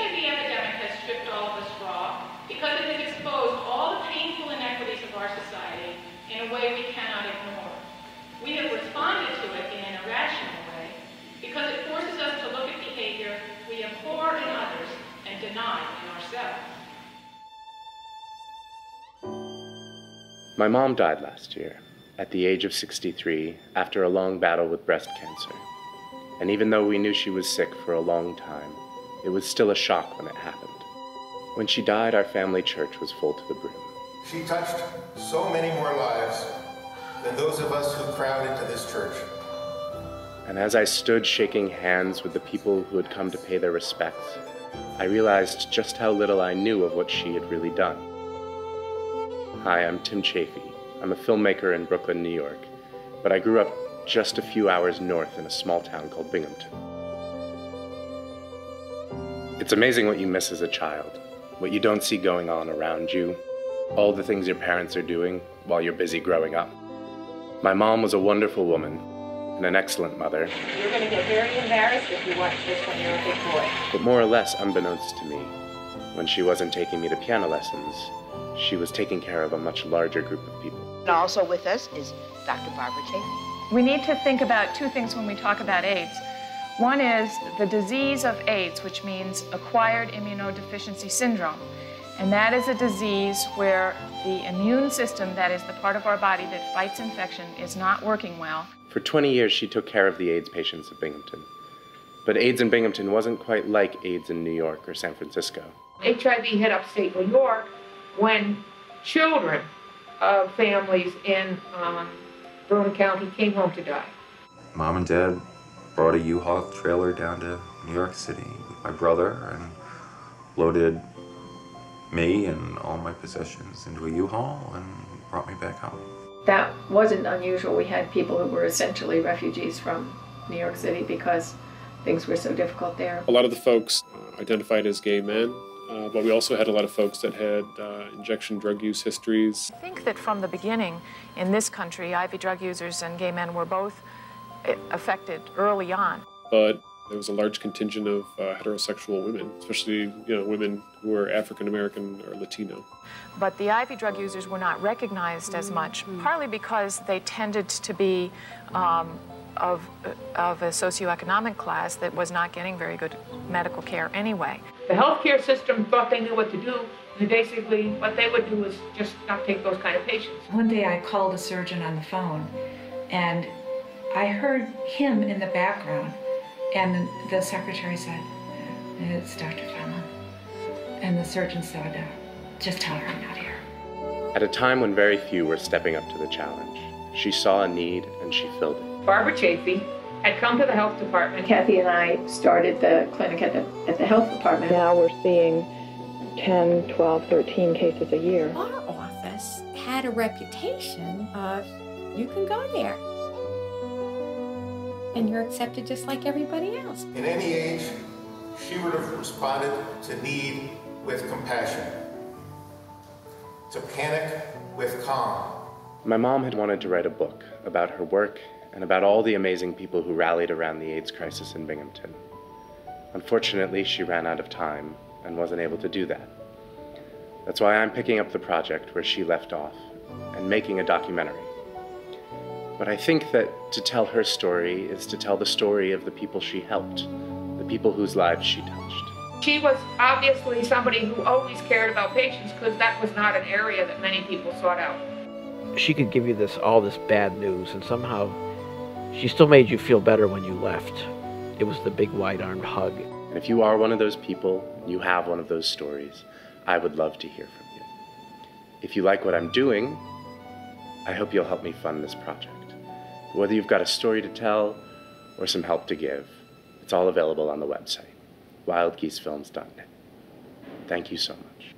think the epidemic has stripped all of us raw because it has exposed all the painful inequities of our society in a way we cannot ignore. We have responded to it in an irrational way because it forces us to look at behavior we abhor in others and deny in ourselves. My mom died last year, at the age of 63, after a long battle with breast cancer. And even though we knew she was sick for a long time, it was still a shock when it happened. When she died, our family church was full to the brim. She touched so many more lives than those of us who crowd into this church. And as I stood shaking hands with the people who had come to pay their respects, I realized just how little I knew of what she had really done. Hi, I'm Tim Chaffee. I'm a filmmaker in Brooklyn, New York, but I grew up just a few hours north in a small town called Binghamton. It's amazing what you miss as a child, what you don't see going on around you, all the things your parents are doing while you're busy growing up. My mom was a wonderful woman and an excellent mother. You're going to get very embarrassed if you watch this when you're a big boy. But more or less unbeknownst to me, when she wasn't taking me to piano lessons, she was taking care of a much larger group of people. And also with us is Dr. Barbara Chaffee. We need to think about two things when we talk about AIDS. One is the disease of AIDS, which means acquired immunodeficiency syndrome. And that is a disease where the immune system, that is the part of our body that fights infection, is not working well. For 20 years, she took care of the AIDS patients of Binghamton. But AIDS in Binghamton wasn't quite like AIDS in New York or San Francisco. HIV hit upstate New York when children of families in Vernon County came home to die. Mom and Dad brought a U-Haul trailer down to New York City with my brother and loaded me and all my possessions into a U-Haul and brought me back home. That wasn't unusual. We had people who were essentially refugees from New York City because things were so difficult there. A lot of the folks identified as gay men, but we also had a lot of folks that had injection drug use histories. I think that from the beginning in this country, IV drug users and gay men were both affected early on. But there was a large contingent of heterosexual women, especially women who were African American or Latino. But the IV drug users were not recognized as much, partly because they tended to be of a socioeconomic class that was not getting very good medical care anyway. The healthcare system thought they knew what to do, and basically what they would do was just not take those kind of patients. One day I called a surgeon on the phone, and I heard him in the background, and the secretary said, "It's Dr. Fenlon." And the surgeon said, "Just tell her I'm not here." At a time when very few were stepping up to the challenge, she saw a need and she filled it. Barbara Chaffee had come to the health department. Kathy and I started the clinic at the health department. Now we're seeing 10, 12, 13 cases a year. Our office had a reputation of, you can go there and you're accepted just like everybody else. In any age, she would have responded to need with compassion, to panic with calm. My mom had wanted to write a book about her work and about all the amazing people who rallied around the AIDS crisis in Binghamton. Unfortunately, she ran out of time and wasn't able to do that. That's why I'm picking up the project where she left off and making a documentary. But I think that to tell her story is to tell the story of the people she helped, the people whose lives she touched. She was obviously somebody who always cared about patients because that was not an area that many people sought out. She could give you all this bad news, and somehow she still made you feel better when you left. It was the big wide-armed hug. And if you are one of those people, you have one of those stories, I would love to hear from you. If you like what I'm doing, I hope you'll help me fund this project. Whether you've got a story to tell or some help to give, it's all available on the website, wildgeesefilms.net. Thank you so much.